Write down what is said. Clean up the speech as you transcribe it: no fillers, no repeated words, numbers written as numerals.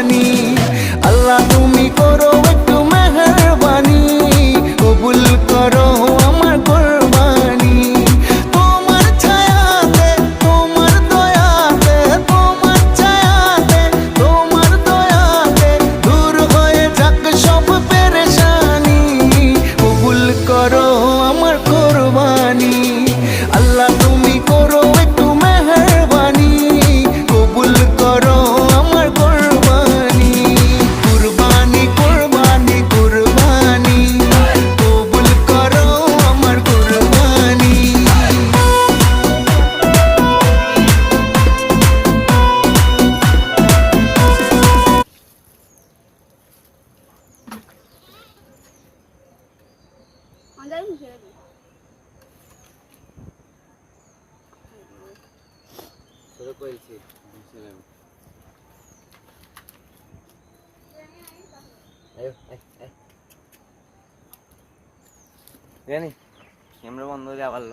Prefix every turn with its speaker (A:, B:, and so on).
A: কোরবানি। আল্লাহ তুমি করো একটু মেহেরবানি, কবুল করো আমার কোরবানি। তোমার ছায়াতে, তোমার দয়াতে, তোমার ছায়াতে, তোমার দয়াতে দূর হয়ে যাক সব পেরেশানি, কবুল করো আমার কোরবানি। আল্লাহ তুমি করো একটু মেহেরবানি, কবুল করো আমার কোরবানি। কুরবানি কুরবানি কুরবানি, কবুল করো আমার কোরবানি।
B: জানি ক্যামেরা বন্ধ হয়ে যাওয়ার